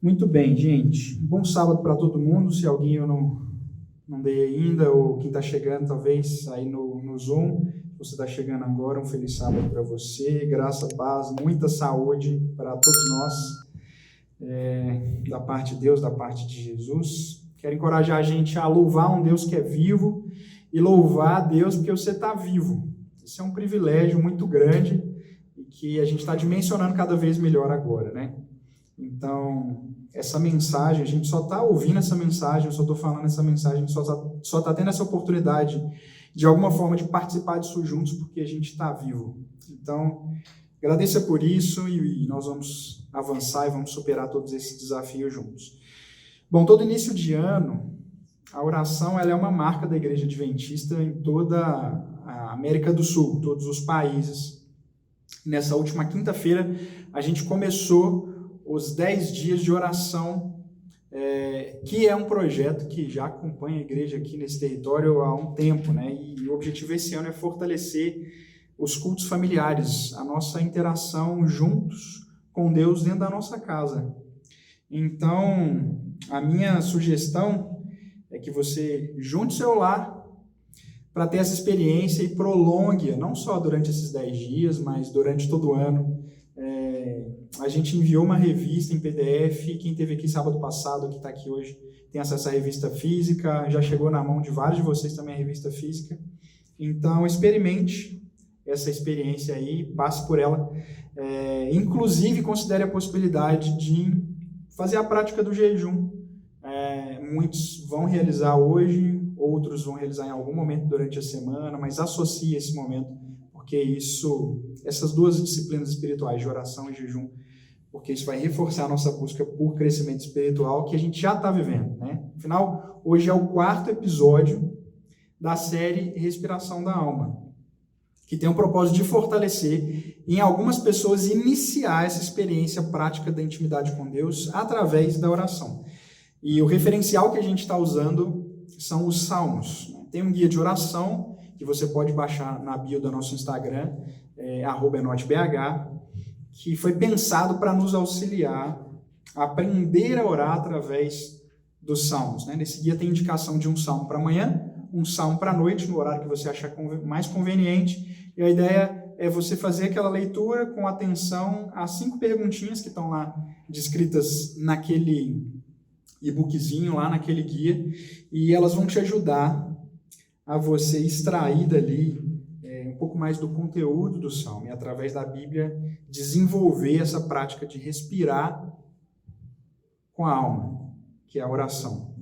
Muito bem, gente. Bom sábado para todo mundo. Se alguém eu não dei ainda, ou quem está chegando, talvez, aí no Zoom, você está chegando agora, um feliz sábado para você. Graça, paz, muita saúde para todos nós, da parte de Deus, da parte de Jesus. Quero encorajar a gente a louvar um Deus que é vivo e louvar a Deus porque você está vivo. Isso é um privilégio muito grande e que a gente está dimensionando cada vez melhor agora, né? Então, essa mensagem, a gente só está ouvindo essa mensagem, eu só estou falando essa mensagem, a gente só está tendo essa oportunidade, de alguma forma, de participar disso juntos, porque a gente está vivo. Então, agradeça por isso e nós vamos avançar e vamos superar todos esses desafios juntos. Bom, todo início de ano, a oração ela é uma marca da Igreja Adventista em toda a América do Sul, todos os países. Nessa última quinta-feira, a gente começou os 10 dias de oração, que é um projeto que já acompanha a igreja aqui nesse território há um tempo, né? E o objetivo esse ano é fortalecer os cultos familiares, a nossa interação juntos com Deus dentro da nossa casa. Então, a minha sugestão é que você junte seu lar para ter essa experiência e prolongue, não só durante esses 10 dias, mas durante todo o ano. A gente enviou uma revista em PDF, quem esteve aqui sábado passado, que está aqui hoje, tem acesso à revista física, já chegou na mão de vários de vocês também a revista física. Então, experimente essa experiência aí, passe por ela. Inclusive, considere a possibilidade de fazer a prática do jejum. Muitos vão realizar hoje, outros vão realizar em algum momento durante a semana, mas associe esse momento, porque essas duas disciplinas espirituais, de oração e jejum, porque isso vai reforçar a nossa busca por crescimento espiritual que a gente já está vivendo, né? Afinal, hoje é o 4º episódio da série Respiração da Alma, que tem o propósito de fortalecer em algumas pessoas iniciar essa experiência prática da intimidade com Deus através da oração. E o referencial que a gente está usando são os Salmos. Tem um guia de oração que você pode baixar na bio do nosso Instagram, @enotebh, que foi pensado para nos auxiliar a aprender a orar através dos salmos. Né? Nesse guia tem indicação de um salmo para amanhã, um salmo para a noite, no horário que você achar mais conveniente. E a ideia é você fazer aquela leitura com atenção às 5 perguntinhas que estão lá descritas naquele e-bookzinho, lá naquele guia, e elas vão te ajudar a você extrair dali um pouco mais do conteúdo do Salmo e, através da Bíblia, desenvolver essa prática de respirar com a alma, que é a oração.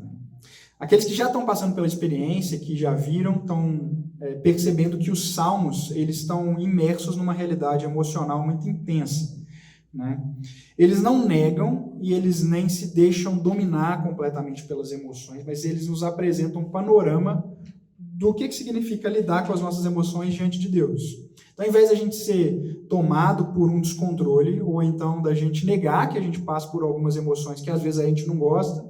Aqueles que já estão passando pela experiência, que já viram, estão percebendo que os Salmos eles estão imersos numa realidade emocional muito intensa. Né? Eles não negam e eles nem se deixam dominar completamente pelas emoções, mas eles nos apresentam um panorama do que significa lidar com as nossas emoções diante de Deus. Então, ao invés de a gente ser tomado por um descontrole, ou então da gente negar que a gente passa por algumas emoções que às vezes a gente não gosta,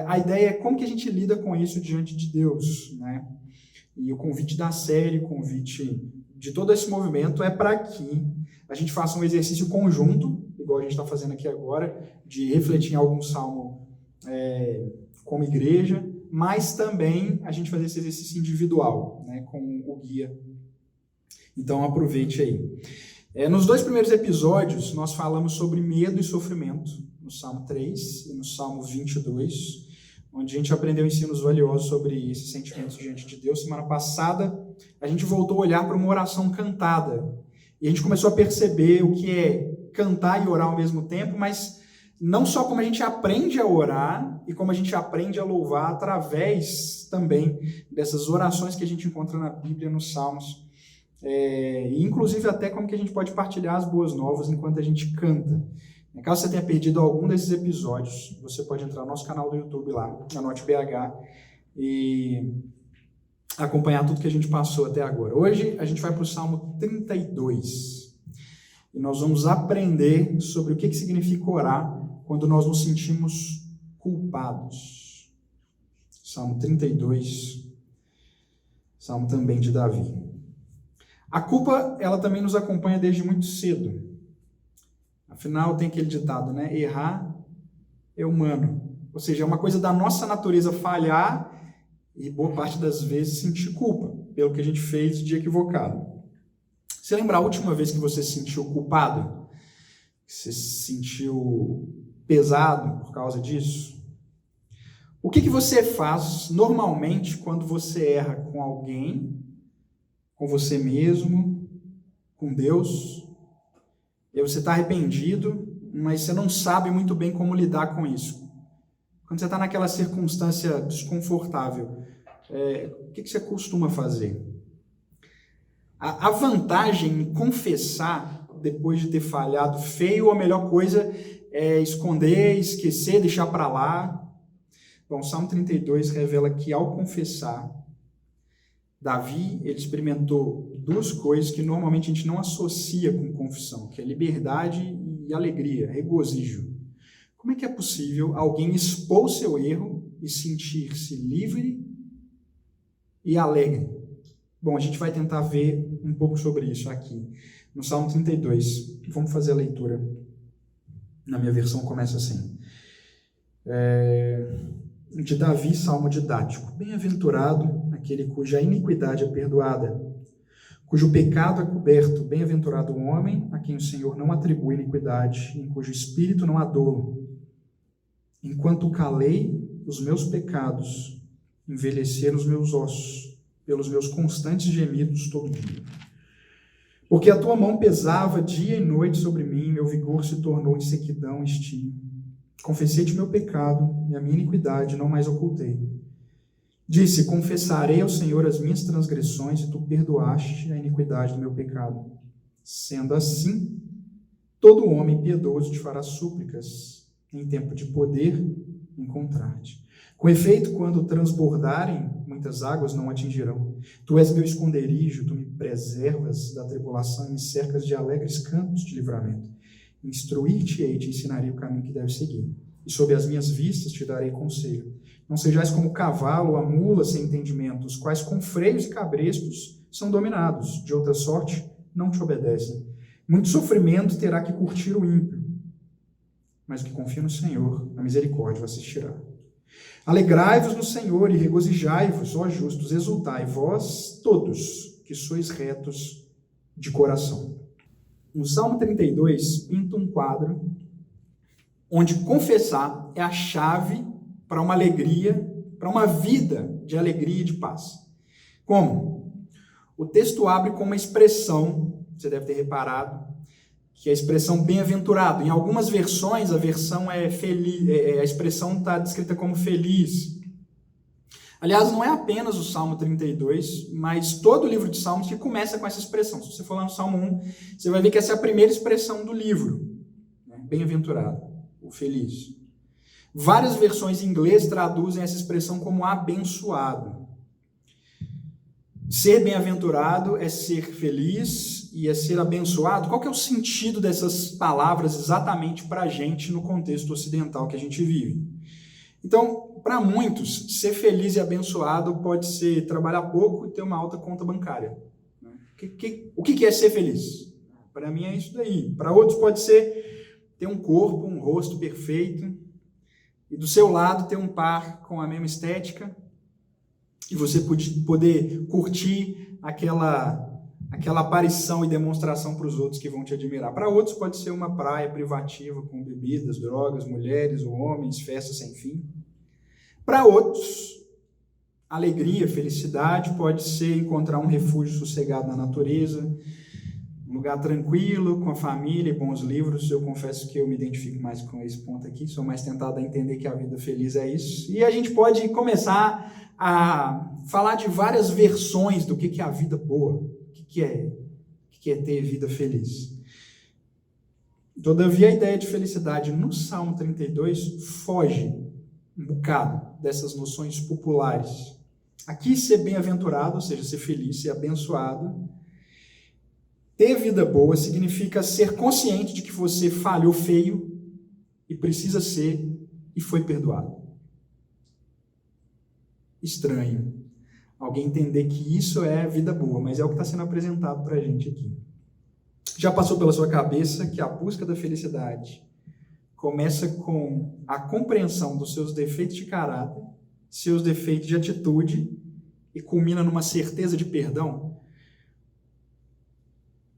a ideia é como que a gente lida com isso diante de Deus. Né? E o convite da série, o convite de todo esse movimento é para que a gente faça um exercício conjunto, igual a gente está fazendo aqui agora, de refletir em algum salmo como igreja, mas também a gente fazer esse exercício individual, né, com o guia. Então, aproveite aí. Nos 2 primeiros episódios, nós falamos sobre medo e sofrimento, no Salmo 3 e no Salmo 22, onde a gente aprendeu ensinos valiosos sobre esses sentimentos diante de Deus. Semana passada, a gente voltou a olhar para uma oração cantada, e a gente começou a perceber o que é cantar e orar ao mesmo tempo, mas não só como a gente aprende a orar e como a gente aprende a louvar através também dessas orações que a gente encontra na Bíblia, nos Salmos, e inclusive até como que a gente pode partilhar as boas novas enquanto a gente canta. Caso você tenha perdido algum desses episódios, você pode entrar no nosso canal do YouTube lá, EnotebH, e acompanhar tudo que a gente passou até agora. Hoje a gente vai para o Salmo 32 e nós vamos aprender sobre o que significa orar quando nós nos sentimos culpados. Salmo 32, salmo também de Davi. A culpa, ela também nos acompanha desde muito cedo. Afinal, tem aquele ditado, né? Errar é humano. Ou seja, é uma coisa da nossa natureza falhar e boa parte das vezes sentir culpa pelo que a gente fez de equivocado. Você lembra a última vez que você se sentiu culpado? Que você se sentiu pesado por causa disso? O que você faz normalmente quando você erra com alguém, com você mesmo, com Deus? E você está arrependido, mas você não sabe muito bem como lidar com isso. Quando você está naquela circunstância desconfortável, o que você costuma fazer? A vantagem em confessar depois de ter falhado feio, a melhor coisa é esconder, esquecer, deixar para lá. Bom, o Salmo 32 revela que ao confessar, Davi ele experimentou duas coisas que normalmente a gente não associa com confissão, que é liberdade e alegria, regozijo. Como é que é possível alguém expor o seu erro e sentir-se livre e alegre? Bom, a gente vai tentar ver um pouco sobre isso aqui, no Salmo 32. Vamos fazer a leitura. Na minha versão começa assim. De Davi, salmo didático. Bem-aventurado aquele cuja iniquidade é perdoada, cujo pecado é coberto. Bem-aventurado o homem a quem o Senhor não atribui iniquidade, em cujo espírito não há dolo. Enquanto calei os meus pecados, envelheceram os meus ossos, pelos meus constantes gemidos todo dia. Porque a tua mão pesava dia e noite sobre mim, meu vigor se tornou em sequidão e estio. Confessei-te meu pecado e a minha iniquidade não mais ocultei. Disse, confessarei ao Senhor as minhas transgressões e tu perdoaste a iniquidade do meu pecado. Sendo assim, todo homem piedoso te fará súplicas em tempo de poder encontrar-te. Com efeito, quando transbordarem, muitas águas não atingirão. Tu és meu esconderijo, tu me preservas da tribulação e me cercas de alegres cantos de livramento. Instruir-te-ei e te ensinarei o caminho que deves seguir. E sob as minhas vistas te darei conselho. Não sejais como o cavalo ou a mula sem entendimento, os quais com freios e cabrestos são dominados. De outra sorte, não te obedecem. Muito sofrimento terá que curtir o ímpio, mas o que confia no Senhor, a misericórdia o assistirá. Alegrai-vos no Senhor e regozijai-vos, ó justos, exultai, vós todos que sois retos de coração. O Salmo 32 pinta um quadro onde confessar é a chave para uma alegria, para uma vida de alegria e de paz. Como? O texto abre com uma expressão, você deve ter reparado, que é a expressão bem-aventurado. Em algumas versões, a versão é feliz, a expressão está descrita como feliz. Aliás, não é apenas o Salmo 32, mas todo o livro de Salmos que começa com essa expressão. Se você for lá no Salmo 1, você vai ver que essa é a primeira expressão do livro. Bem-aventurado, o feliz. Várias versões em inglês traduzem essa expressão como abençoado. Ser bem-aventurado é ser feliz e é ser abençoado. Qual que é o sentido dessas palavras exatamente para a gente no contexto ocidental que a gente vive? Então, para muitos, ser feliz e abençoado pode ser trabalhar pouco e ter uma alta conta bancária. O que é ser feliz? Para mim é isso daí. Para outros pode ser ter um corpo, um rosto perfeito e do seu lado ter um par com a mesma estética e você poder curtir aquela aparição e demonstração para os outros que vão te admirar. Para outros pode ser uma praia privativa com bebidas, drogas, mulheres ou homens, festas sem fim. Para outros, alegria, felicidade pode ser encontrar um refúgio sossegado na natureza, um lugar tranquilo, com a família e bons livros. Eu confesso que eu me identifico mais com esse ponto aqui, sou mais tentado a entender que a vida feliz é isso. E a gente pode começar a falar de várias versões do que é a vida boa, o que é ter vida feliz. Todavia, a ideia de felicidade no Salmo 32 foge um bocado dessas noções populares. Aqui, ser bem-aventurado, ou seja, ser feliz, ser abençoado, ter vida boa significa ser consciente de que você falhou feio e precisa ser e foi perdoado. Estranho alguém entender que isso é vida boa, mas é o que está sendo apresentado para a gente aqui. Já passou pela sua cabeça que a busca da felicidade começa com a compreensão dos seus defeitos de caráter, seus defeitos de atitude e culmina numa certeza de perdão.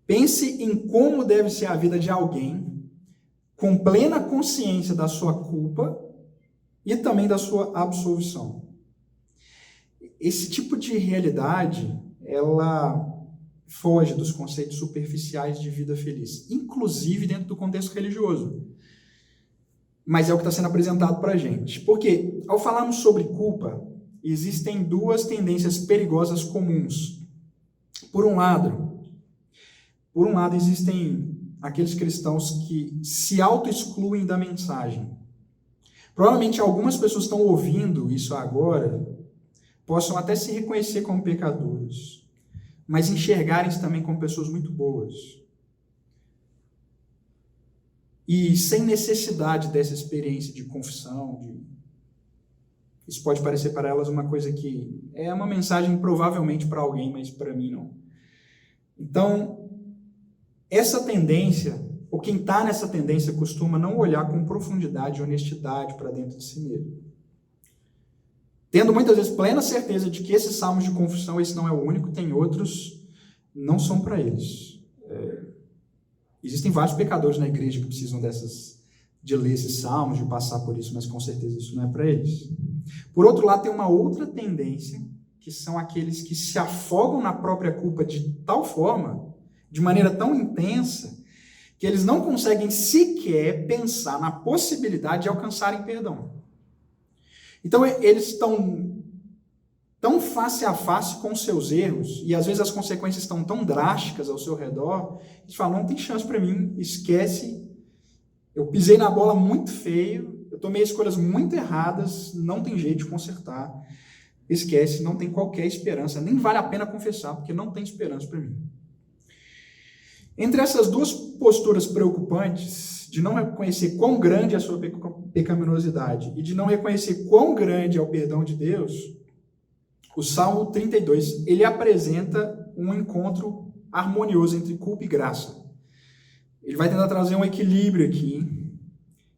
Pense em como deve ser a vida de alguém com plena consciência da sua culpa e também da sua absolvição. Esse tipo de realidade, ela foge dos conceitos superficiais de vida feliz, inclusive dentro do contexto religioso. Mas é o que está sendo apresentado para a gente. Porque, ao falarmos sobre culpa, existem duas tendências perigosas comuns. Por um lado, existem aqueles cristãos que se auto-excluem da mensagem. Provavelmente algumas pessoas estão ouvindo isso agora, possam até se reconhecer como pecadores, mas enxergarem-se também como pessoas muito boas. E sem necessidade dessa experiência de confissão, isso pode parecer para elas uma coisa que é uma mensagem provavelmente para alguém, mas para mim não. Então, essa tendência, ou quem está nessa tendência, costuma não olhar com profundidade e honestidade para dentro de si mesmo. Tendo muitas vezes plena certeza de que esses salmos de confissão, esse não é o único, tem outros, não são para eles. Existem vários pecadores na igreja que precisam de ler esses salmos, de passar por isso, mas com certeza isso não é para eles. Por outro lado, tem uma outra tendência, que são aqueles que se afogam na própria culpa de tal forma, de maneira tão intensa, que eles não conseguem sequer pensar na possibilidade de alcançarem perdão. Então, eles estão tão face a face com seus erros, e às vezes as consequências estão tão drásticas ao seu redor, eles falam, não tem chance para mim, esquece, eu pisei na bola muito feio, eu tomei escolhas muito erradas, não tem jeito de consertar, esquece, não tem qualquer esperança, nem vale a pena confessar, porque não tem esperança para mim. Entre essas duas posturas preocupantes, de não reconhecer quão grande é a sua pecaminosidade e de não reconhecer quão grande é o perdão de Deus, o Salmo 32, ele apresenta um encontro harmonioso entre culpa e graça. Ele vai tentar trazer um equilíbrio aqui,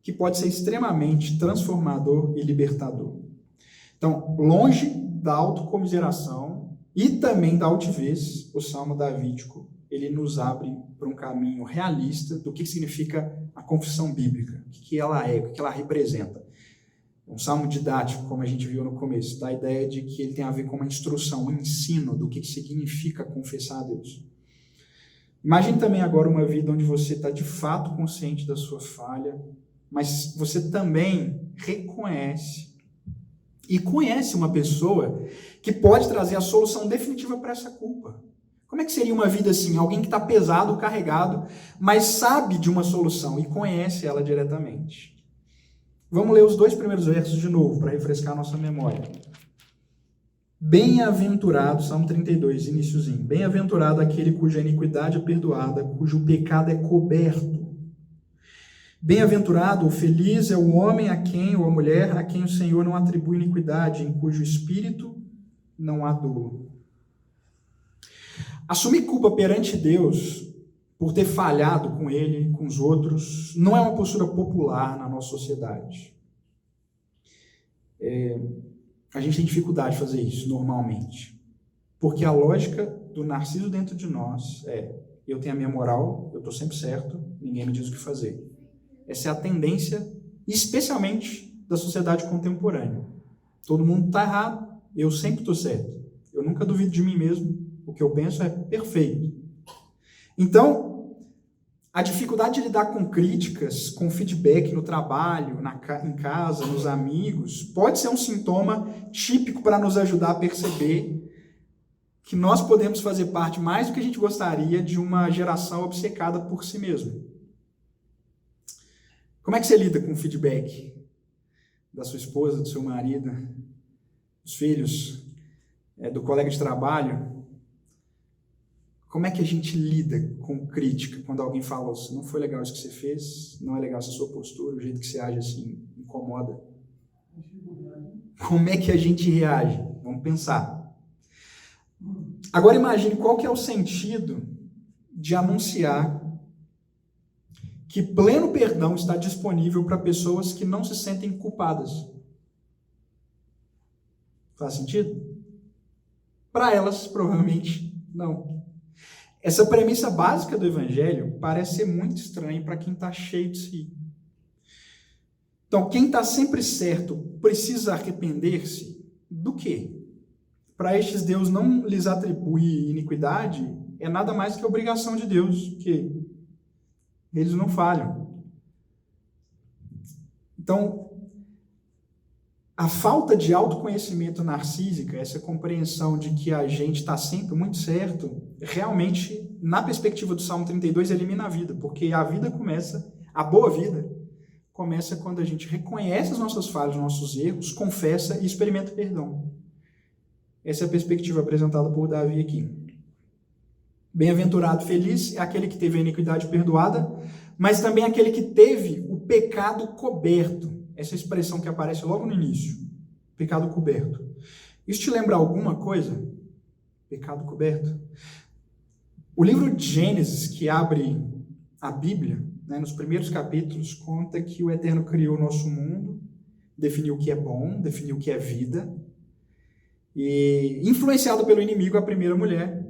que pode ser extremamente transformador e libertador. Então, longe da autocomiseração e também da altivez, o Salmo davídico, ele nos abre para um caminho realista do que significa a confissão bíblica, o que ela é, o que ela representa. Um salmo didático, como a gente viu no começo, dá a ideia de que ele tem a ver com uma instrução, um ensino do que significa confessar a Deus. Imagine também agora uma vida onde você está de fato consciente da sua falha, mas você também reconhece e conhece uma pessoa que pode trazer a solução definitiva para essa culpa. Como é que seria uma vida assim? Alguém que está pesado, carregado, mas sabe de uma solução e conhece ela diretamente. Vamos ler os 2 primeiros versos de novo, para refrescar a nossa memória. Bem-aventurado, Salmo 32, iniciozinho. Bem-aventurado aquele cuja iniquidade é perdoada, cujo pecado é coberto. Bem-aventurado, feliz é o homem a quem, ou a mulher, a quem o Senhor não atribui iniquidade, em cujo espírito não há dolo. Assumir culpa perante Deus por ter falhado com Ele, com os outros, não é uma postura popular na nossa sociedade. A gente tem dificuldade de fazer isso normalmente, porque a lógica do narciso dentro de nós é: eu tenho a minha moral, eu estou sempre certo, ninguém me diz o que fazer. Essa é a tendência, especialmente da sociedade contemporânea. Todo mundo está errado, eu sempre estou certo. Eu nunca duvido de mim mesmo, o que eu penso é perfeito. Então, a dificuldade de lidar com críticas, com feedback no trabalho, em casa, nos amigos, pode ser um sintoma típico para nos ajudar a perceber que nós podemos fazer parte, mais do que a gente gostaria, de uma geração obcecada por si mesmo. Como é que você lida com o feedback da sua esposa, do seu marido, dos filhos, do colega de trabalho? Como é que a gente lida com crítica quando alguém fala assim, não foi legal isso que você fez, não é legal essa sua postura, o jeito que você age assim incomoda? Como é que a gente reage? Vamos pensar. Agora imagine qual que é o sentido de anunciar que pleno perdão está disponível para pessoas que não se sentem culpadas. Faz sentido? Para elas, provavelmente, não. Essa premissa básica do Evangelho parece ser muito estranha para quem está cheio de si. Então, quem está sempre certo precisa arrepender-se do quê? Para estes, Deus não lhes atribui iniquidade, é nada mais que a obrigação de Deus, que eles não falham. Então, a falta de autoconhecimento narcísica, essa compreensão de que a gente está sempre muito certo, realmente, na perspectiva do Salmo 32, elimina a vida, porque a vida começa, a boa vida, começa quando a gente reconhece as nossas falhas, os nossos erros, confessa e experimenta perdão. Essa é a perspectiva apresentada por Davi aqui. Bem-aventurado, feliz é aquele que teve a iniquidade perdoada, mas também aquele que teve o pecado coberto. Essa expressão que aparece logo no início. Pecado coberto. Isso te lembra alguma coisa? Pecado coberto. O livro de Gênesis, que abre a Bíblia, nos primeiros capítulos, conta que o Eterno criou o nosso mundo, definiu o que é bom, definiu o que é vida, e, influenciado pelo inimigo, a primeira mulher,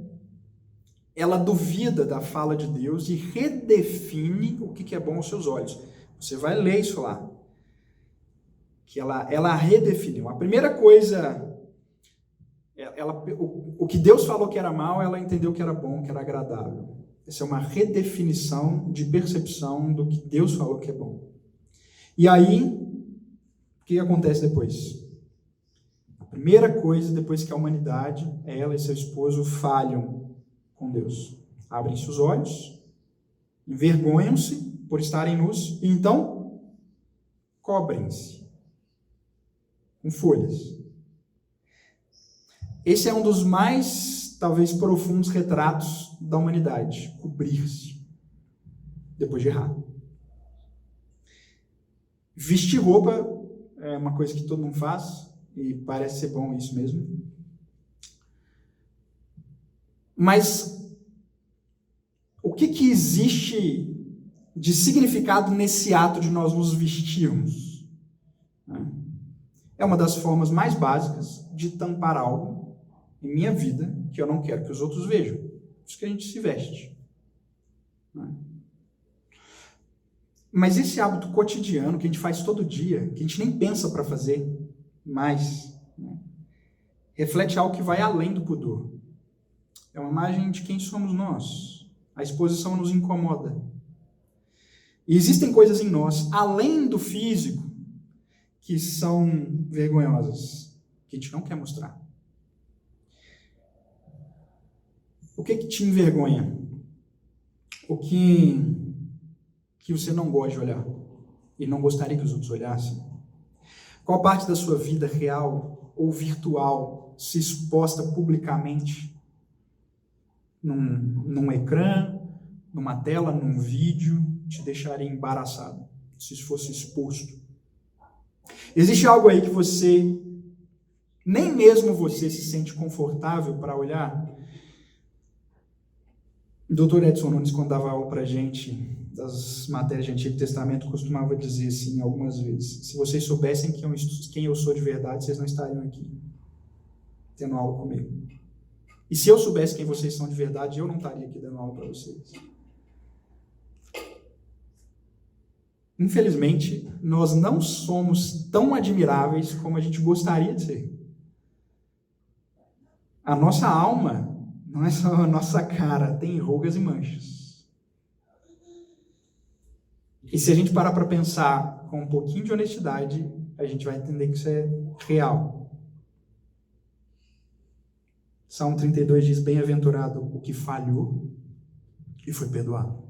ela duvida da fala de Deus e redefine o que é bom aos seus olhos. Você vai ler isso lá. Que ela redefiniu. A primeira coisa, o que Deus falou que era mal, ela entendeu que era bom, que era agradável. Essa é uma redefinição de percepção do que Deus falou que é bom. E aí, o que acontece depois? A primeira coisa, depois que a humanidade, ela e seu esposo falham com Deus. Abrem-se os olhos, envergonham-se por estarem nus, e então cobrem-se com folhas. Esse é um dos mais, talvez, profundos retratos da humanidade. Cobrir-se depois de errar. Vestir roupa é uma coisa que todo mundo faz, e parece ser bom isso mesmo. Mas o que existe de significado nesse ato de nós nos vestirmos? É uma das formas mais básicas de tampar algo em minha vida que eu não quero que os outros vejam. Por isso que a gente se veste. Mas esse hábito cotidiano que a gente faz todo dia, que a gente nem pensa para fazer mais, reflete algo que vai além do pudor. É uma imagem de quem somos nós. A exposição nos incomoda. E existem coisas em nós, além do físico, que são vergonhosas, que a gente não quer mostrar. O que te envergonha? O que você não gosta de olhar e não gostaria que os outros olhassem? Qual parte da sua vida real ou virtual, se exposta publicamente, num ecrã, numa tela, num vídeo, te deixaria embaraçado, se isso fosse exposto? Existe algo aí que você, nem mesmo você se sente confortável para olhar? O Dr. Edson Nunes, quando dava aula para a gente das matérias de Antigo Testamento, costumava dizer assim algumas vezes: se vocês soubessem quem eu sou de verdade, vocês não estariam aqui tendo aula comigo. E se eu soubesse quem vocês são de verdade, eu não estaria aqui dando aula para vocês. Infelizmente, nós não somos tão admiráveis como a gente gostaria de ser. A nossa alma não é só a nossa cara, tem rugas e manchas. E se a gente parar para pensar com um pouquinho de honestidade, a gente vai entender que isso é real. Salmo 32 diz: bem-aventurado o que falhou e foi perdoado.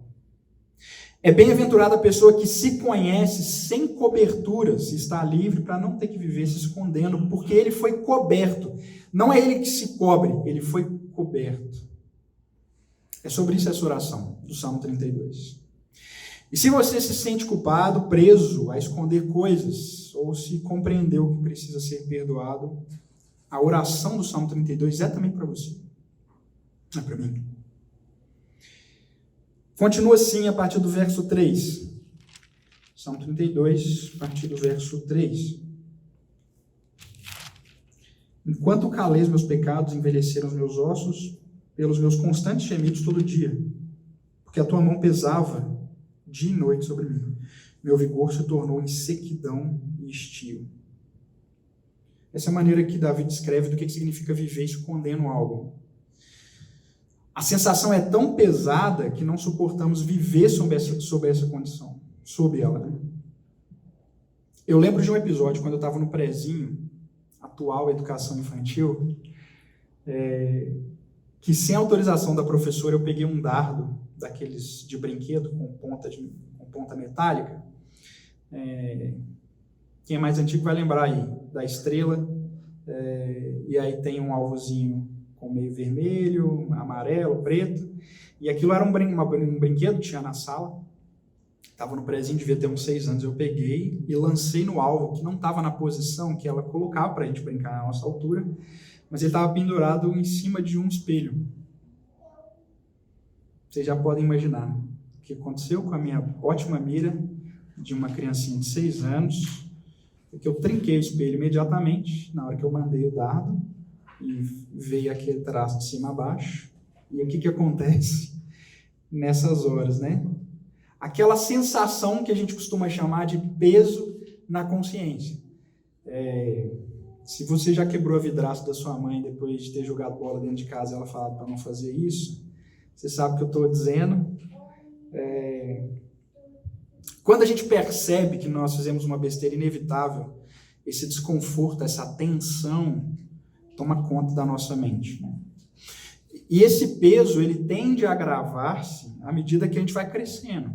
É bem-aventurada a pessoa que se conhece sem coberturas, está livre para não ter que viver se escondendo, porque ele foi coberto. Não é ele que se cobre, ele foi coberto. É sobre isso essa oração do Salmo 32. E se você se sente culpado, preso a esconder coisas, ou se compreendeu que precisa ser perdoado, a oração do Salmo 32 é também para você. Não é para mim. Continua assim a partir do verso 3. Salmo 32, a partir do verso 3. Enquanto calei os meus pecados, envelheceram os meus ossos, pelos meus constantes gemidos todo dia, porque a tua mão pesava dia e noite sobre mim. Meu vigor se tornou em sequidão e estio. Essa é a maneira que Davi descreve do que significa viver escondendo algo. A sensação é tão pesada que não suportamos viver sob essa condição, sob ela. Né? Eu lembro de um episódio, quando eu estava no prezinho, atual educação infantil, que sem autorização da professora eu peguei um dardo daqueles de brinquedo com ponta metálica. Quem é mais antigo vai lembrar aí da estrela, e aí tem um alvozinho com meio vermelho, amarelo, preto, e aquilo era um brinquedo que tinha na sala, estava no prezinho, devia ter uns 6 anos, eu peguei e lancei no alvo, que não estava na posição que ela colocava para a gente brincar na nossa altura, mas ele estava pendurado em cima de um espelho. Vocês já podem imaginar o que aconteceu com a minha ótima mira de uma criancinha de 6 anos, porque eu trinquei o espelho imediatamente, na hora que eu mandei o dardo, e veio aquele traço de cima a baixo. E o que acontece nessas horas, né? Aquela sensação que a gente costuma chamar de peso na consciência. Se você já quebrou a vidraça da sua mãe depois de ter jogado bola dentro de casa e ela falado para não fazer isso, você sabe o que eu estou dizendo. Quando a gente percebe que nós fizemos uma besteira inevitável, esse desconforto, essa tensão toma conta da nossa mente. Né? E esse peso, ele tende a agravar-se à medida que a gente vai crescendo.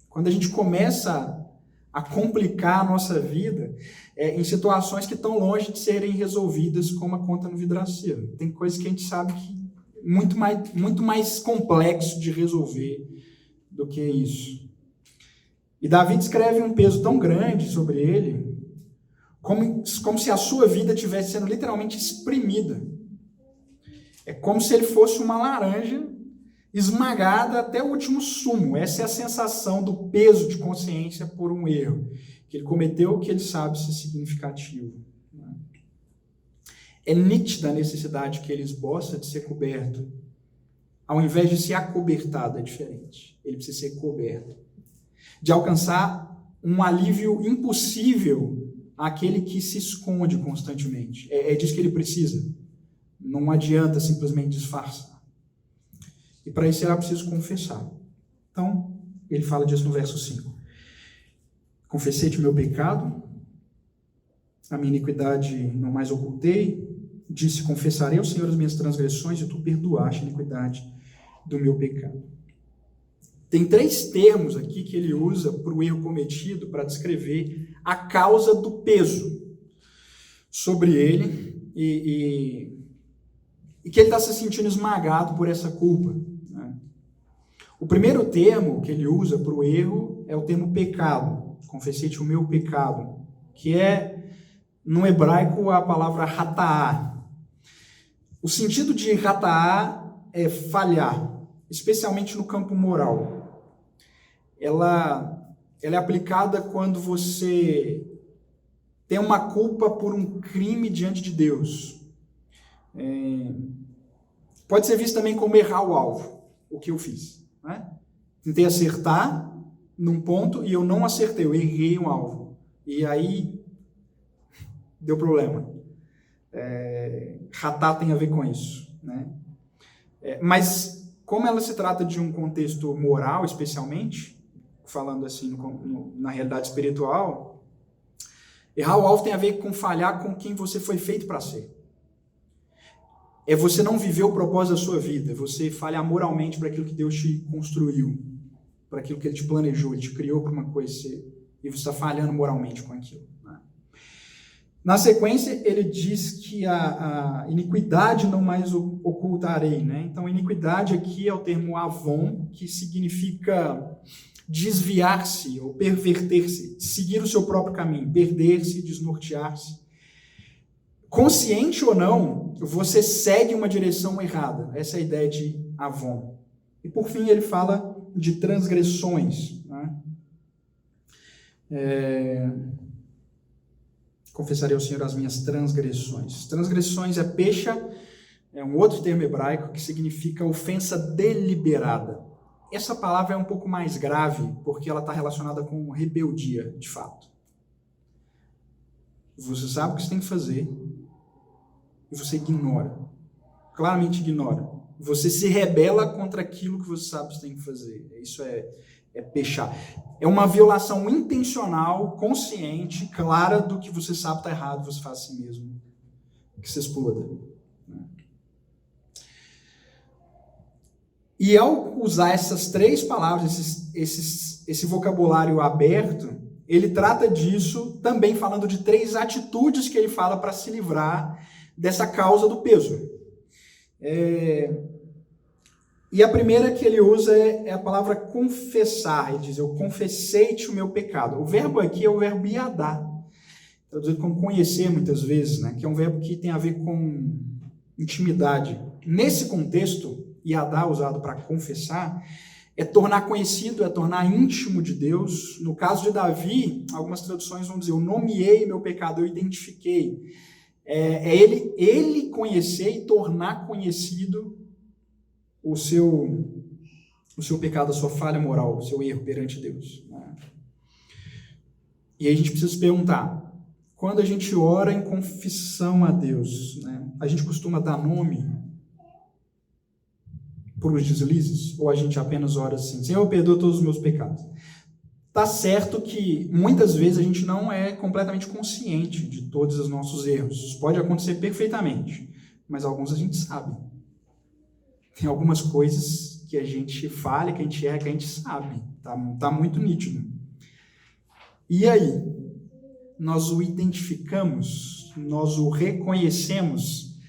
Quando a gente começa a complicar a nossa vida em situações que estão longe de serem resolvidas como a conta no vidraceiro. Tem coisas que a gente sabe que é muito mais complexo de resolver do que isso. E Davi descreve um peso tão grande sobre ele, como se a sua vida estivesse sendo literalmente espremida. É como se ele fosse uma laranja esmagada até o último sumo. Essa é a sensação do peso de consciência por um erro que ele cometeu, que ele sabe ser significativo. É nítida a necessidade que ele esboça de ser coberto. Ao invés de ser acobertado, é diferente. Ele precisa ser coberto. De alcançar um alívio impossível àquele que se esconde constantemente. É disso que ele precisa. Não adianta simplesmente disfarçar. E para isso será preciso confessar. Então, ele fala disso no verso 5. Confessei-te o meu pecado, a minha iniquidade não mais ocultei, disse, confessarei ao Senhor as minhas transgressões e tu perdoaste a iniquidade do meu pecado. Tem 3 termos aqui que ele usa para o erro cometido para descrever a causa do peso sobre ele e que ele está se sentindo esmagado por essa culpa. Né? O primeiro termo que ele usa para o erro é o termo pecado. Confessei-te o meu pecado, que é, no hebraico, a palavra hata'á. O sentido de hata'á é falhar, especialmente no campo moral. Ela é aplicada quando você tem uma culpa por um crime diante de Deus. Pode ser visto também como errar o alvo, o que eu fiz. Né? Tentei acertar num ponto e eu não acertei, eu errei um alvo. E aí deu problema. Ratá tem a ver com isso. Né? Mas como ela se trata de um contexto moral, especialmente, falando assim na realidade espiritual, errar o alvo tem a ver com falhar com quem você foi feito para ser. É você não viver o propósito da sua vida, é você falhar moralmente para aquilo que Deus te construiu, para aquilo que Ele te planejou, Ele te criou para uma coisa, e você está falhando moralmente com aquilo. Né? Na sequência, ele diz que a iniquidade não mais ocultarei. Né? Então, iniquidade aqui é o termo avon, que significa desviar-se ou perverter-se, seguir o seu próprio caminho, perder-se, desnortear-se. Consciente ou não, você segue uma direção errada. Essa é a ideia de avon. E por fim ele fala de transgressões, né? Confessarei ao Senhor as minhas transgressões. Transgressões é pecha, é um outro termo hebraico que significa ofensa deliberada. Essa palavra é um pouco mais grave, porque ela está relacionada com rebeldia, de fato. Você sabe o que você tem que fazer, e você ignora. Claramente ignora. Você se rebela contra aquilo que você sabe que você tem que fazer. Isso é pecar. É uma violação intencional, consciente, clara do que você sabe está errado, você faz a si mesmo. Que se exploda. E ao usar essas três palavras, esse vocabulário aberto, ele trata disso também falando de três atitudes que ele fala para se livrar dessa causa do peso. E a primeira que ele usa é a palavra confessar. Ele diz, eu confessei-te o meu pecado. O verbo aqui é o verbo iadá, traduzido como conhecer muitas vezes, né? Que é um verbo que tem a ver com intimidade. Nesse contexto, iadá, usado para confessar, é tornar conhecido, é tornar íntimo de Deus. No caso de Davi, algumas traduções vão dizer, eu nomeei meu pecado, eu identifiquei. Ele conhecer e tornar conhecido o seu pecado, a sua falha moral, o seu erro perante Deus. Né? E aí a gente precisa se perguntar, quando a gente ora em confissão a Deus, né, a gente costuma dar nome para os deslizes? Ou a gente apenas ora assim, Senhor, perdoa todos os meus pecados? Tá certo que muitas vezes a gente não é completamente consciente de todos os nossos erros. Isso pode acontecer perfeitamente, mas alguns a gente sabe. Tem algumas coisas que a gente falha, que a gente erra, que a gente sabe. Tá muito nítido. E aí? Nós o identificamos, nós o reconhecemos,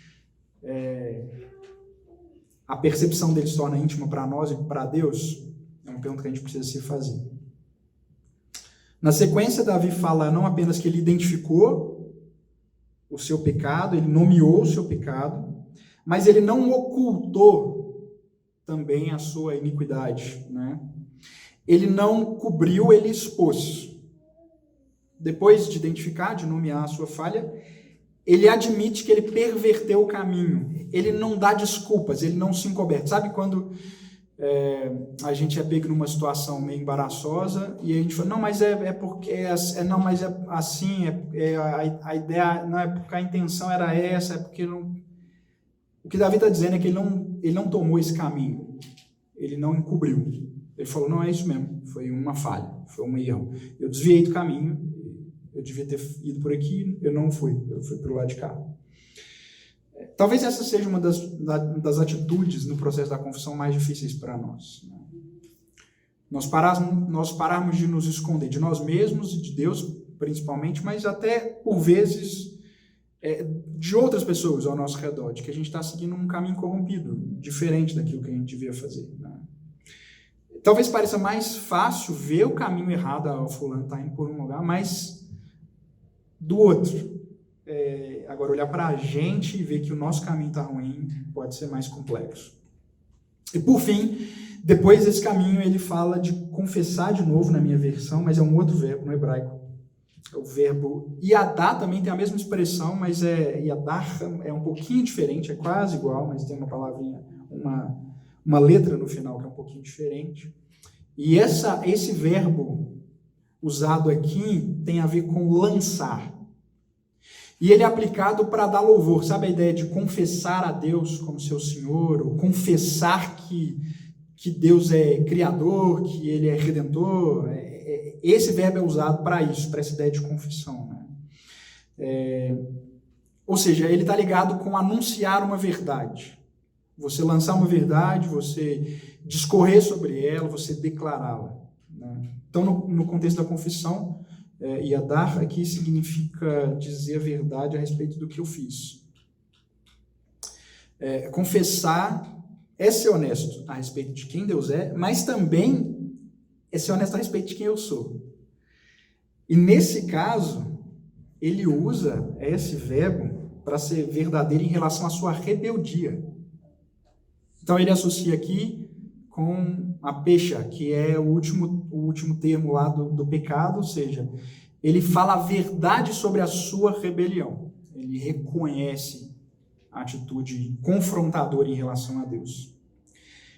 a percepção dele se torna íntima para nós e para Deus? É uma pergunta que a gente precisa se fazer. Na sequência, Davi fala não apenas que ele identificou o seu pecado, ele nomeou o seu pecado, mas ele não ocultou também a sua iniquidade, né? Ele não cobriu, ele expôs. Depois de identificar, de nomear a sua falha, ele admite que ele perverteu o caminho. Ele não dá desculpas, ele não se encoberta. Sabe quando a gente é pego numa situação meio embaraçosa e a gente fala, não, mas porque não, mas é assim, a ideia não é porque a intenção era essa, é porque não. O que Davi está dizendo é que ele não tomou esse caminho, ele não encobriu. Ele falou, não, é isso mesmo, foi uma falha, foi um erro. Eu desviei do caminho, eu devia ter ido por aqui, eu não fui, eu fui para o lado de cá. Talvez essa seja uma das atitudes no processo da confissão mais difíceis para nós. Nós pararmos de nos esconder de nós mesmos e de Deus, principalmente, mas até, por vezes, de outras pessoas ao nosso redor, de que a gente está seguindo um caminho corrompido, diferente daquilo que a gente devia fazer. Né? Talvez pareça mais fácil ver o caminho errado, o fulano está indo por um lugar, mas do outro. Agora, olhar para a gente e ver que o nosso caminho está ruim pode ser mais complexo. E, por fim, depois desse caminho, ele fala de confessar de novo, na minha versão, mas é um outro verbo no hebraico. O verbo iadá também tem a mesma expressão, mas iadá é um pouquinho diferente, é quase igual, mas tem uma palavrinha, uma letra no final que é um pouquinho diferente. E esse verbo usado aqui tem a ver com lançar. E ele é aplicado para dar louvor. Sabe a ideia de confessar a Deus como seu Senhor, ou confessar que Deus é criador, que Ele é redentor? Esse verbo é usado para isso, para essa ideia de confissão. Né? Ou seja, ele está ligado com anunciar uma verdade. Você lançar uma verdade, você discorrer sobre ela, você declará-la. Né? Então, no contexto da confissão, iadar aqui significa dizer a verdade a respeito do que eu fiz. Confessar é ser honesto a respeito de quem Deus é, mas também é ser honesto a respeito de quem eu sou. E nesse caso, ele usa esse verbo para ser verdadeiro em relação à sua rebeldia. Então ele associa aqui com a pecha, que é o último termo lá do pecado, ou seja, ele fala a verdade sobre a sua rebelião. Ele reconhece a atitude confrontadora em relação a Deus.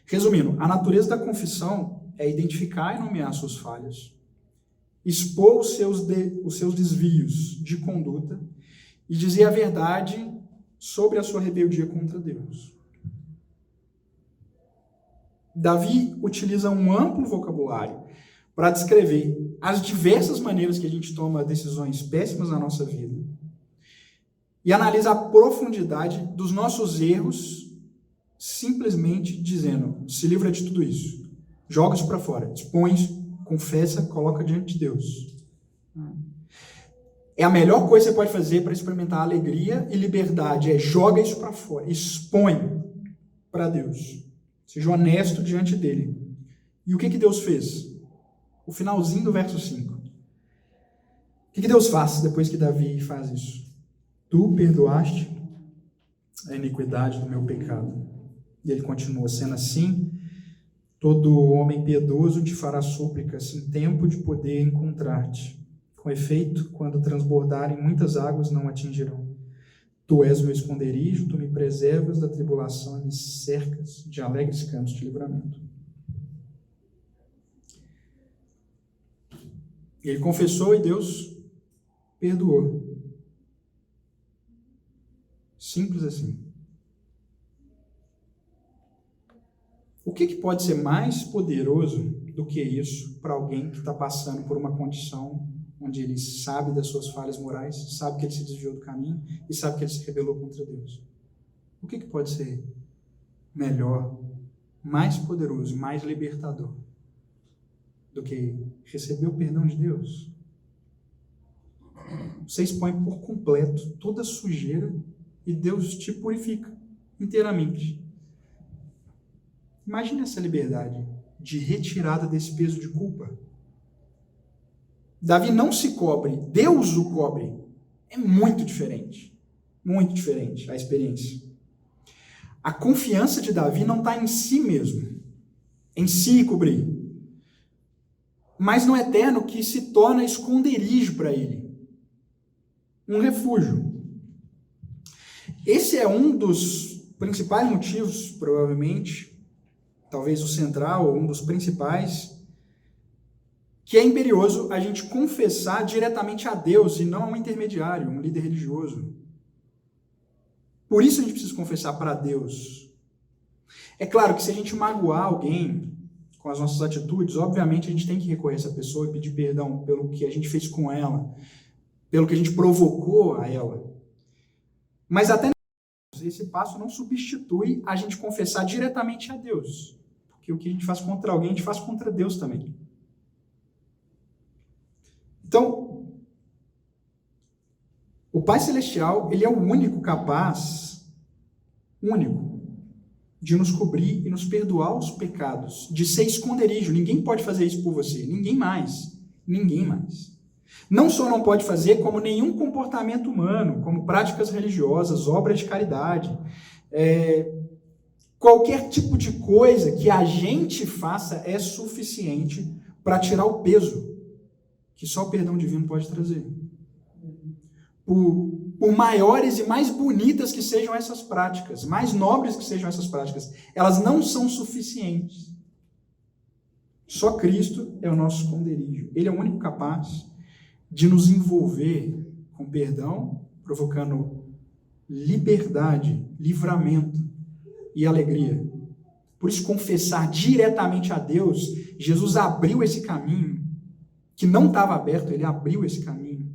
Resumindo, a natureza da confissão é identificar e nomear suas falhas, expor os seus desvios de conduta e dizer a verdade sobre a sua rebeldia contra Deus. Davi utiliza um amplo vocabulário para descrever as diversas maneiras que a gente toma decisões péssimas na nossa vida e analisa a profundidade dos nossos erros, simplesmente dizendo: se livra de tudo isso, joga isso para fora, expõe, confessa, coloca diante de Deus. É a melhor coisa que você pode fazer para experimentar alegria e liberdade, joga isso para fora, expõe para Deus. Seja honesto diante dele. E o que Deus fez? O finalzinho do verso 5. O que Deus faz depois que Davi faz isso? Tu perdoaste a iniquidade do meu pecado. E ele continua: sendo assim, todo homem piedoso te fará súplicas em tempo de poder encontrar-te. Com efeito, quando transbordarem muitas águas, não atingirão. Tu és meu esconderijo, tu me preservas da tribulação e me cercas de alegres campos de livramento. Ele confessou e Deus perdoou. Simples assim. O que pode ser mais poderoso do que isso para alguém que está passando por uma condição onde ele sabe das suas falhas morais, sabe que ele se desviou do caminho e sabe que ele se rebelou contra Deus? O que pode ser melhor, mais poderoso, mais libertador do que receber o perdão de Deus? Você expõe por completo toda a sujeira e Deus te purifica inteiramente. Imagine essa liberdade de retirada desse peso de culpa. Davi não se cobre, Deus o cobre. É muito diferente a experiência. A confiança de Davi não está em si mesmo, em si cobrir, mas no eterno que se torna esconderijo para ele, um refúgio. Esse é um dos principais motivos, provavelmente, talvez o central, um dos principais, que é imperioso a gente confessar diretamente a Deus e não a um intermediário, um líder religioso. Por isso a gente precisa confessar para Deus. É claro que se a gente magoar alguém com as nossas atitudes, obviamente a gente tem que recorrer a essa pessoa e pedir perdão pelo que a gente fez com ela, pelo que a gente provocou a ela. Mas até esse passo não substitui a gente confessar diretamente a Deus. Porque o que a gente faz contra alguém, a gente faz contra Deus também. Então, o Pai Celestial, ele é o único capaz, de nos cobrir e nos perdoar os pecados, de ser esconderijo. Ninguém pode fazer isso por você, ninguém mais. Não só não pode fazer, como nenhum comportamento humano, como práticas religiosas, obras de caridade, qualquer tipo de coisa que a gente faça é suficiente para tirar o peso que só o perdão divino pode trazer. Por maiores e mais bonitas que sejam essas práticas, mais nobres que sejam essas práticas, elas não são suficientes. Só Cristo é o nosso esconderijo. Ele é o único capaz de nos envolver com perdão, provocando liberdade, livramento e alegria. Por isso, confessar diretamente a Deus, Jesus abriu esse caminho que não estava aberto, ele abriu esse caminho.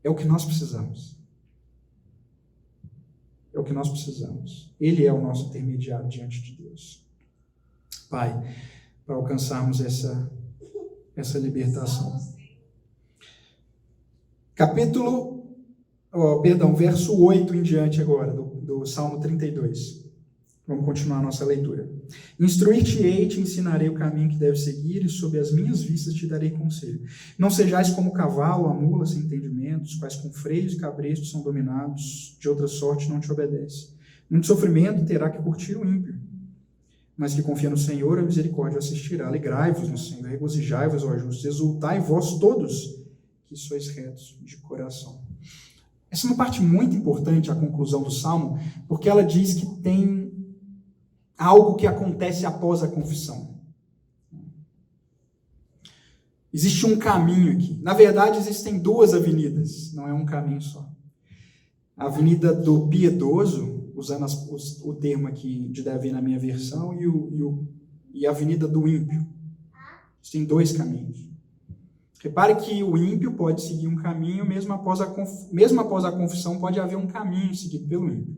É o que nós precisamos. É o que nós precisamos. Ele é o nosso intermediário diante de Deus. Pai, para alcançarmos essa libertação. Verso 8 em diante agora, do Salmo 32. Vamos continuar a nossa leitura. Instruir-te-ei, te ensinarei o caminho que deves seguir, e sob as minhas vistas te darei conselho. Não sejais como o cavalo, a mula, sem entendimentos, quais com freios e cabrestos são dominados, de outra sorte não te obedece. Muito sofrimento terá que curtir o ímpio, Mas que confia no Senhor, a misericórdia o assistirá. Alegrai-vos no Senhor, regozijai-vos, ó justos, exultai vós todos, que sois retos de coração. Essa é uma parte muito importante, a conclusão do Salmo, porque ela diz que tem algo que acontece após a confissão. Existe um caminho aqui. Na verdade, existem duas avenidas, não é um caminho só. A avenida do piedoso, usando o termo aqui de Davi na minha versão, e a avenida do ímpio. Existem dois caminhos. Repare que o ímpio pode seguir um caminho, mesmo após a confissão, pode haver um caminho seguido pelo ímpio.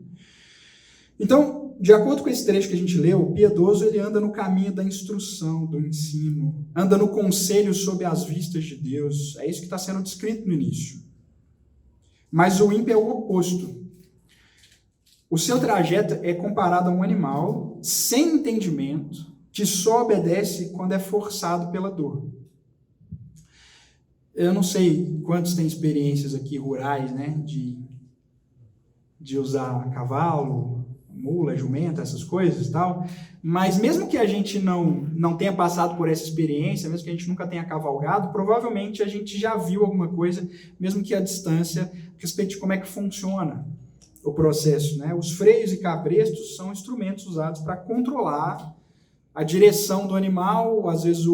Então, de acordo com esse trecho que a gente leu, o piedoso ele anda no caminho da instrução, do ensino, anda no conselho sob as vistas de Deus. É isso que está sendo descrito no início. Mas o ímpio é o oposto. O seu trajeto é comparado a um animal sem entendimento, que só obedece quando é forçado pela dor. Eu não sei quantos têm experiências aqui rurais, né, de usar cavalo, mula, jumenta, essas coisas e tal, mas mesmo que a gente não tenha passado por essa experiência, mesmo que a gente nunca tenha cavalgado, provavelmente a gente já viu alguma coisa, mesmo que à distância, a respeito de como é que funciona o processo, né? Os freios e cabrestos são instrumentos usados para controlar a direção do animal, às vezes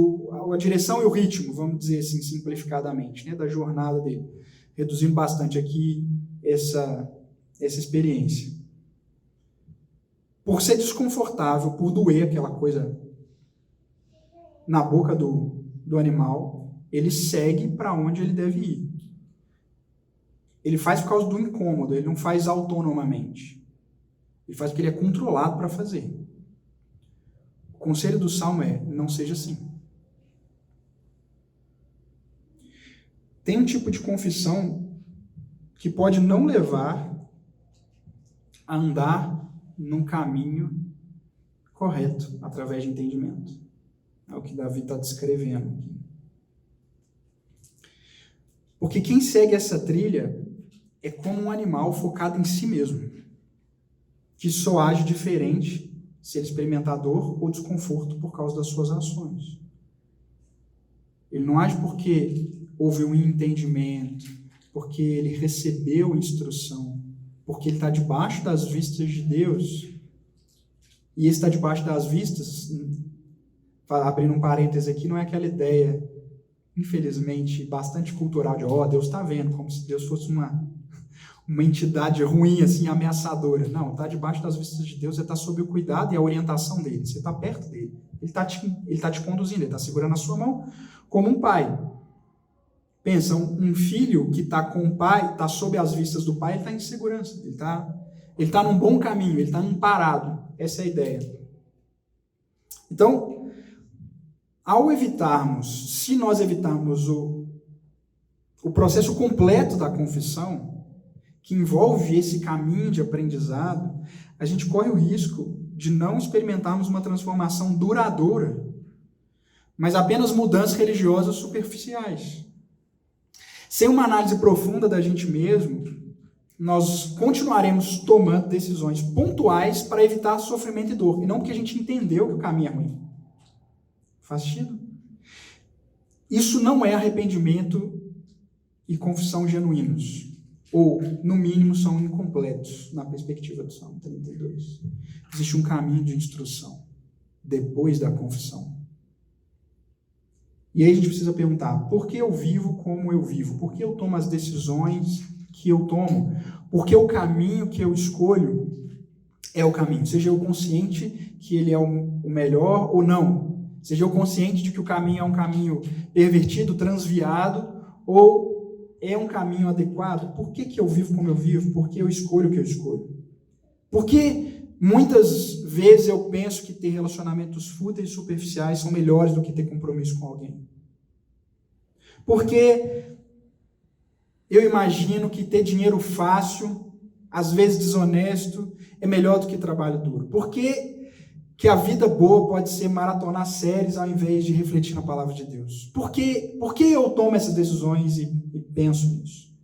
a direção e o ritmo, vamos dizer assim, simplificadamente, né, da jornada dele, reduzindo bastante aqui essa experiência. Por ser desconfortável, por doer aquela coisa na boca do animal, ele segue para onde ele deve ir. Ele faz por causa do incômodo, ele não faz autonomamente. Ele faz porque ele é controlado para fazer. O conselho do Salmo é, não seja assim. Tem um tipo de confissão que pode não levar a andar num caminho correto, através de entendimento. É o que Davi está descrevendo aqui. Porque quem segue essa trilha é como um animal focado em si mesmo, que só age diferente se ele experimentar dor ou desconforto por causa das suas ações. Ele não age porque houve um entendimento, porque ele recebeu instrução, porque ele está debaixo das vistas de Deus. E esse está debaixo das vistas, abrindo um parêntese aqui, não é aquela ideia, infelizmente, bastante cultural de, Deus está vendo, como se Deus fosse uma entidade ruim, assim, ameaçadora. Não, está debaixo das vistas de Deus, você está sob o cuidado e a orientação dele, você está perto dele. Ele está te conduzindo, ele está segurando a sua mão como um pai. Pensa, um filho que está com o pai, está sob as vistas do pai, ele está em segurança, ele está num bom caminho, ele está amparado. Essa é a ideia. Então, se nós evitarmos o processo completo da confissão, que envolve esse caminho de aprendizado, a gente corre o risco de não experimentarmos uma transformação duradoura, mas apenas mudanças religiosas superficiais. Sem uma análise profunda da gente mesmo, nós continuaremos tomando decisões pontuais para evitar sofrimento e dor, e não porque a gente entendeu que o caminho é ruim. Faz sentido? Isso não é arrependimento e confissão genuínos, ou, no mínimo, são incompletos na perspectiva do Salmo 32. Existe um caminho de instrução depois da confissão. E aí a gente precisa perguntar, por que eu vivo como eu vivo? Por que eu tomo as decisões que eu tomo? Por que o caminho que eu escolho é o caminho? Seja eu consciente que ele é o melhor ou não. Seja eu consciente de que o caminho é um caminho pervertido, transviado, ou é um caminho adequado? Por que eu vivo como eu vivo? Por que eu escolho o que eu escolho? Por que muitas vezes eu penso que ter relacionamentos fúteis e superficiais são melhores do que ter compromisso com alguém? Porque eu imagino que ter dinheiro fácil, às vezes desonesto, é melhor do que trabalho duro. Por que a vida boa pode ser maratonar séries ao invés de refletir na palavra de Deus? Por que eu tomo essas decisões e penso nisso?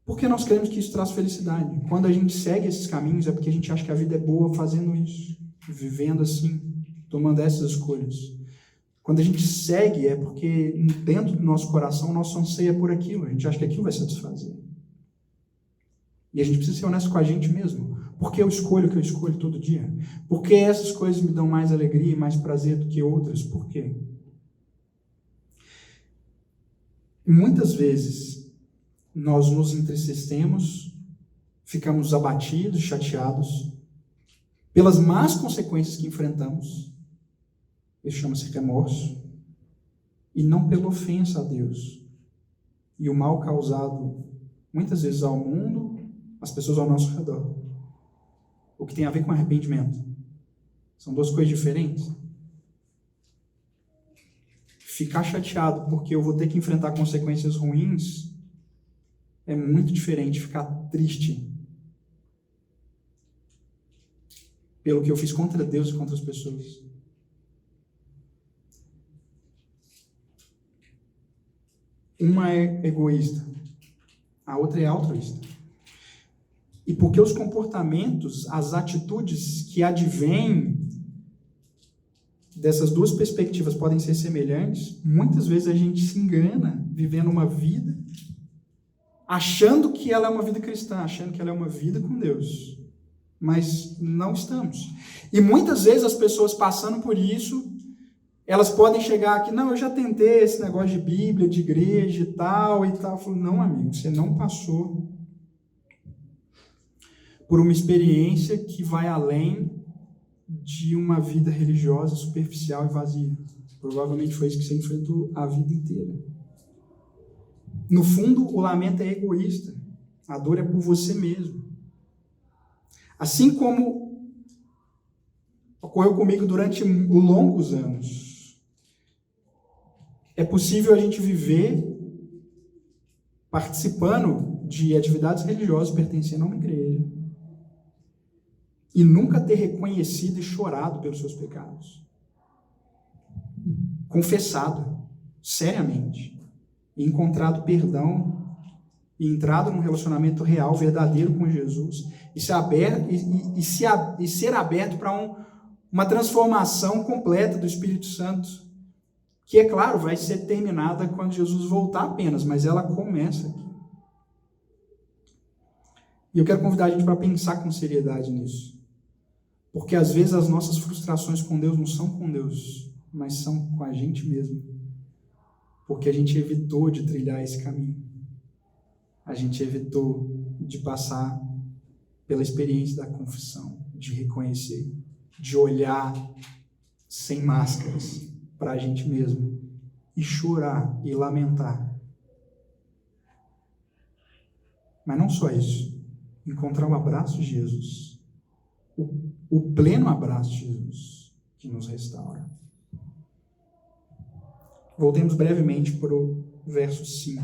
Porque nós cremos que isso traz felicidade. Quando a gente segue esses caminhos é porque a gente acha que a vida é boa fazendo isso. vivendo assim, tomando essas escolhas. Quando a gente segue, é porque dentro do nosso coração, o nosso anseio é por aquilo. A gente acha que aquilo vai satisfazer. E a gente precisa ser honesto com a gente mesmo. Por que eu escolho o que eu escolho todo dia? Por que essas coisas me dão mais alegria e mais prazer do que outras? Por quê? E muitas vezes, nós nos entristecemos, ficamos abatidos, chateados, pelas más consequências que enfrentamos. Isso chama-se remorso. E não pela ofensa a Deus. E o mal causado, muitas vezes, ao mundo, às pessoas ao nosso redor. O que tem a ver com arrependimento. São duas coisas diferentes. Ficar chateado porque eu vou ter que enfrentar consequências ruins é muito diferente de ficar triste pelo que eu fiz contra Deus e contra as pessoas. Uma é egoísta, a outra é altruísta. E porque os comportamentos, as atitudes que advêm dessas duas perspectivas podem ser semelhantes, muitas vezes a gente se engana vivendo uma vida achando que ela é uma vida cristã, achando que ela é uma vida com Deus. Mas não estamos. E muitas vezes as pessoas passando por isso, elas podem chegar aqui, não, eu já tentei esse negócio de Bíblia, de igreja e tal. Eu falo, não, amigo, você não passou por uma experiência que vai além de uma vida religiosa superficial e vazia. Provavelmente foi isso que você enfrentou a vida inteira. No fundo, o lamento é egoísta. A dor é por você mesmo. Assim como ocorreu comigo durante longos anos. É possível a gente viver participando de atividades religiosas, pertencendo a uma igreja, e nunca ter reconhecido e chorado pelos seus pecados. Confessado, seriamente, e encontrado perdão, e entrado num relacionamento real, verdadeiro com Jesus, e ser aberto para uma transformação completa do Espírito Santo, que, é claro, vai ser terminada quando Jesus voltar apenas, mas ela começa aqui. E eu quero convidar a gente para pensar com seriedade nisso. Porque às vezes as nossas frustrações com Deus não são com Deus, mas são com a gente mesmo. Porque a gente evitou de trilhar esse caminho. A gente evitou de passar pela experiência da confissão, de reconhecer, de olhar sem máscaras para a gente mesmo e chorar e lamentar. Mas não só isso. Encontrar o abraço de Jesus. O pleno abraço de Jesus que nos restaura. Voltemos brevemente para o verso 5.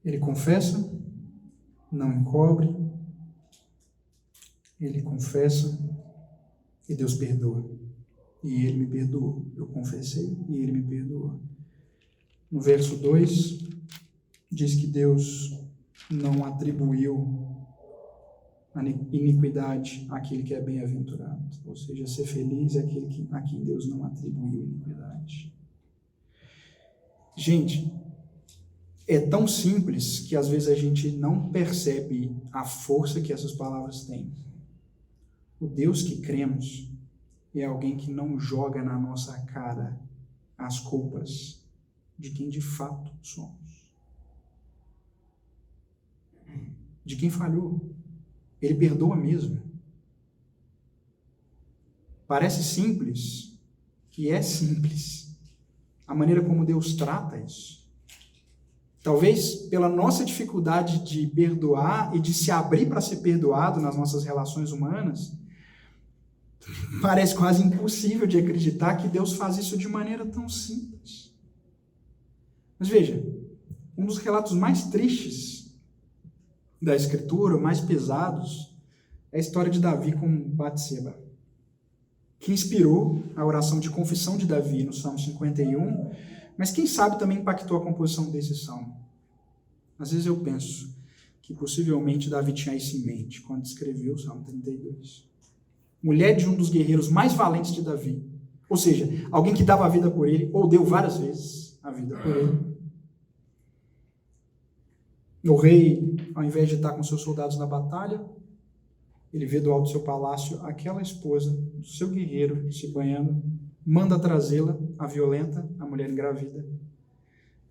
Ele confessa, não encobre. Ele confessa e Deus perdoa. E ele me perdoou. Eu confessei e ele me perdoou. No verso 2, diz que Deus não atribuiu a iniquidade àquele que é bem-aventurado. Ou seja, ser feliz é aquele a quem Deus não atribuiu iniquidade. Gente, é tão simples que às vezes a gente não percebe a força que essas palavras têm. O Deus que cremos é alguém que não joga na nossa cara as culpas de quem de fato somos. De quem falhou. Ele perdoa mesmo. Parece simples, que é simples. A maneira como Deus trata isso. Talvez pela nossa dificuldade de perdoar e de se abrir para ser perdoado nas nossas relações humanas, parece quase impossível de acreditar que Deus faz isso de maneira tão simples. Mas veja, um dos relatos mais tristes da Escritura, mais pesados, é a história de Davi com Batseba, que inspirou a oração de confissão de Davi no Salmo 51, mas quem sabe também impactou a composição desse salmo. Às vezes eu penso, que possivelmente Davi tinha isso em mente quando escreveu o Salmo 32. Mulher de um dos guerreiros mais valentes de Davi. Ou seja, alguém que dava a vida por ele, ou deu várias vezes a vida por ele. O rei, ao invés de estar com seus soldados na batalha, ele vê do alto do seu palácio aquela esposa do seu guerreiro se banhando, manda trazê-la, a violenta, a mulher engravida.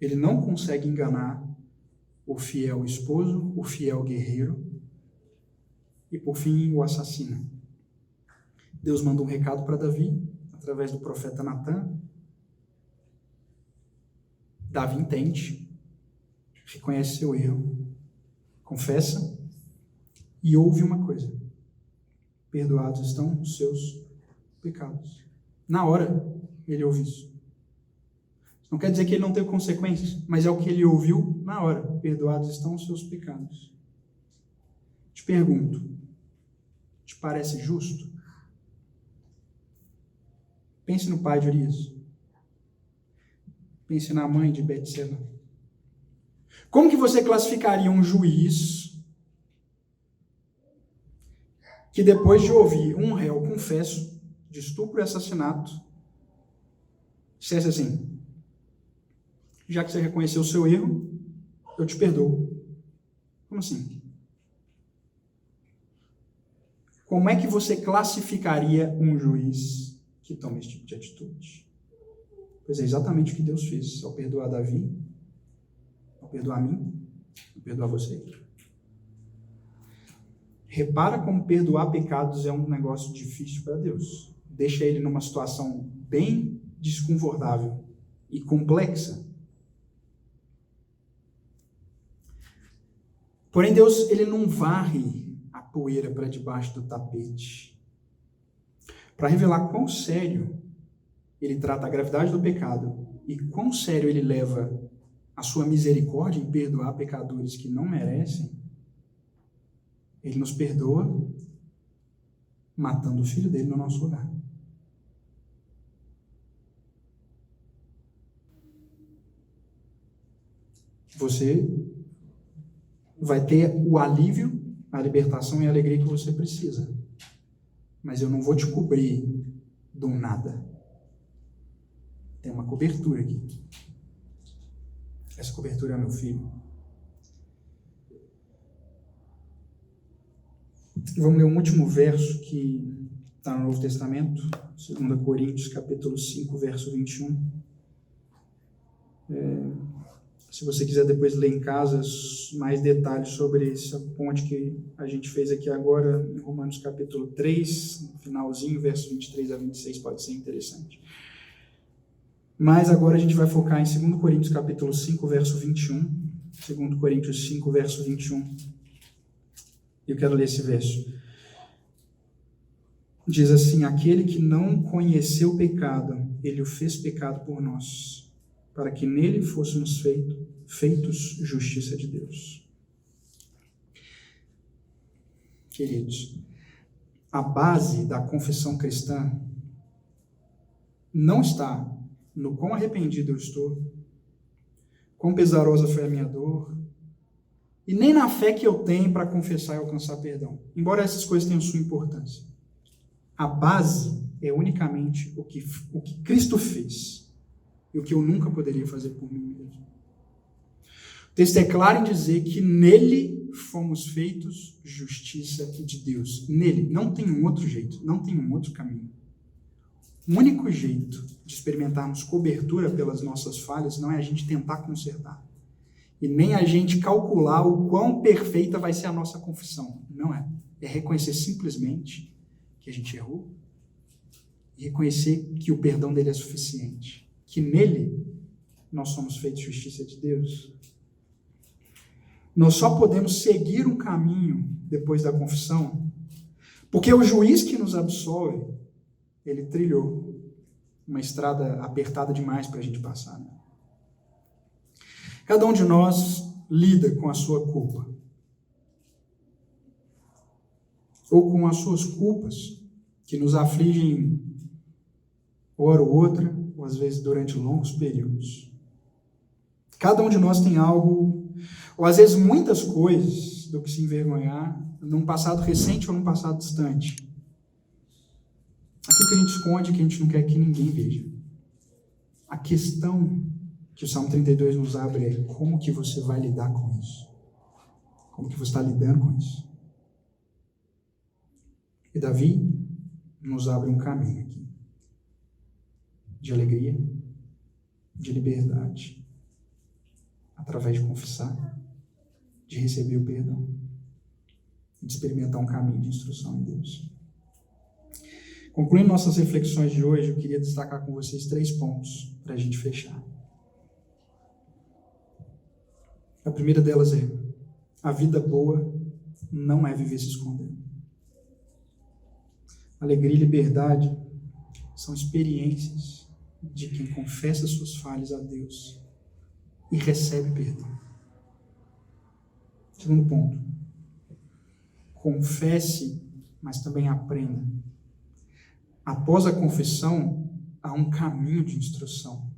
Ele não consegue enganar o fiel esposo, o fiel guerreiro, e por fim o assassina. Deus manda um recado para Davi, através do profeta Natan. Davi entende, reconhece seu erro, confessa e ouve uma coisa: perdoados estão os seus pecados. Na hora, ele ouve isso. Não quer dizer que ele não teve consequências, mas é o que ele ouviu na hora. Perdoados estão os seus pecados. Te pergunto, te parece justo? Pense no pai de Urias. Pense na mãe de Betseba. Como que você classificaria um juiz que depois de ouvir um réu confesso de estupro e assassinato, dissesse assim: já que você reconheceu o seu erro, eu te perdoo? Como assim? Como é que você classificaria um juiz que toma esse tipo de atitude? Pois é exatamente o que Deus fez ao perdoar Davi, ao perdoar a mim, ao perdoar você. Repara como perdoar pecados é um negócio difícil para Deus. Deixa ele numa situação bem desconfortável e complexa. Porém, Deus, ele não varre a poeira para debaixo do tapete. Para revelar quão sério ele trata a gravidade do pecado e quão sério ele leva a sua misericórdia em perdoar pecadores que não merecem, ele nos perdoa matando o filho dele no nosso lugar. Você vai ter o alívio, a libertação e a alegria que você precisa. Mas eu não vou te cobrir do nada. Tem uma cobertura aqui. Essa cobertura é meu filho. Vamos ler um último verso que está no Novo Testamento, 2 Coríntios, capítulo 5, verso 21. Se você quiser depois ler em casa mais detalhes sobre essa ponte que a gente fez aqui agora, em Romanos capítulo 3, no finalzinho, verso 23 a 26, pode ser interessante. Mas agora a gente vai focar em 2 Coríntios capítulo 5, verso 21. 2 Coríntios 5, verso 21. Eu quero ler esse verso. Diz assim: aquele que não conheceu o pecado, ele o fez pecado por nós, para que nele fôssemos feitos justiça de Deus. Queridos, a base da confissão cristã não está no quão arrependido eu estou, quão pesarosa foi a minha dor, e nem na fé que eu tenho para confessar e alcançar perdão, embora essas coisas tenham sua importância. A base é unicamente o que Cristo fez e o que eu nunca poderia fazer por mim mesmo. O texto é claro em dizer que nele fomos feitos justiça de Deus. Nele, não tem um outro jeito, não tem um outro caminho. O único jeito de experimentarmos cobertura pelas nossas falhas não é a gente tentar consertar. E nem a gente calcular o quão perfeita vai ser a nossa confissão. Não é. É reconhecer simplesmente que a gente errou e reconhecer que o perdão dele é suficiente. Que nele nós somos feitos justiça de Deus. Nós só podemos seguir um caminho depois da confissão porque o juiz que nos absolve, ele trilhou uma estrada apertada demais para a gente passar. Né? Cada um de nós lida com a sua culpa. Ou com as suas culpas, que nos afligem hora ou outra, ou às vezes durante longos períodos. Cada um de nós tem algo, ou às vezes muitas coisas, mais do que se envergonhar num passado recente ou num passado distante. Aquilo que a gente esconde, que a gente não quer que ninguém veja. A questão que o Salmo 32 nos abre é como que você vai lidar com isso? Como que você está lidando com isso? E Davi nos abre um caminho aqui de alegria, de liberdade, através de confessar, de receber o perdão, de experimentar um caminho de instrução em Deus. Concluindo nossas reflexões de hoje, eu queria destacar com vocês 3 pontos para a gente fechar. A primeira delas é: a vida boa não é viver se escondendo. Alegria e liberdade são experiências de quem confessa suas falhas a Deus e recebe perdão. Segundo ponto: confesse, mas também aprenda. Após a confissão, há um caminho de instrução.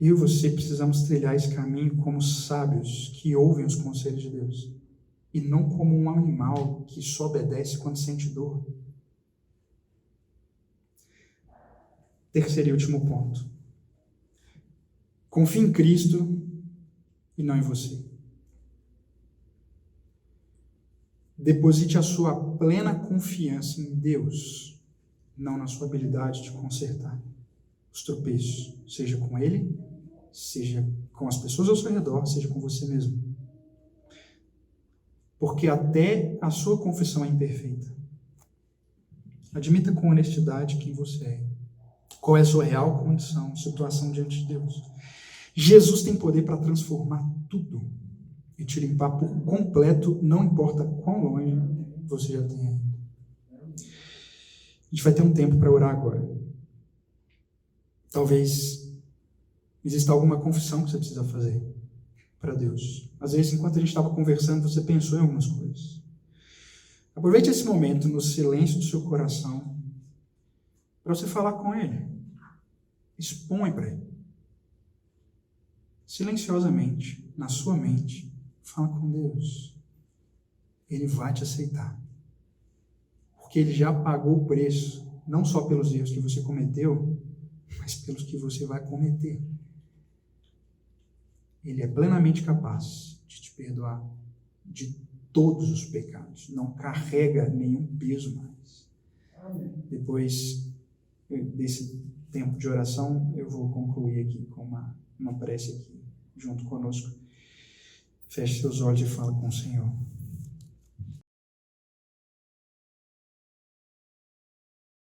Eu e você precisamos trilhar esse caminho como sábios que ouvem os conselhos de Deus, e não como um animal que só obedece quando sente dor. Terceiro e último ponto: confie em Cristo e não em você. Deposite a sua plena confiança em Deus, não na sua habilidade de consertar os tropeços, seja com Ele, seja com as pessoas ao seu redor, seja com você mesmo. Porque até a sua confissão é imperfeita. Admita com honestidade quem você é. Qual é a sua real condição, situação diante de Deus. Jesus tem poder para transformar tudo e te limpar por completo, não importa quão longe você já tenha ido. A gente vai ter um tempo para orar agora. Talvez exista alguma confissão que você precisa fazer para Deus. Às vezes, enquanto a gente estava conversando, você pensou em algumas coisas. Aproveite esse momento no silêncio do seu coração para você falar com Ele. Expõe para Ele. Silenciosamente, na sua mente, fala com Deus. Ele vai te aceitar. Porque Ele já pagou o preço, não só pelos erros que você cometeu, mas pelos que você vai cometer. Ele é plenamente capaz de te perdoar de todos os pecados. Não carrega nenhum peso mais. Depois desse tempo de oração, eu vou concluir aqui com uma prece aqui, junto conosco. Feche seus olhos e fala com o Senhor.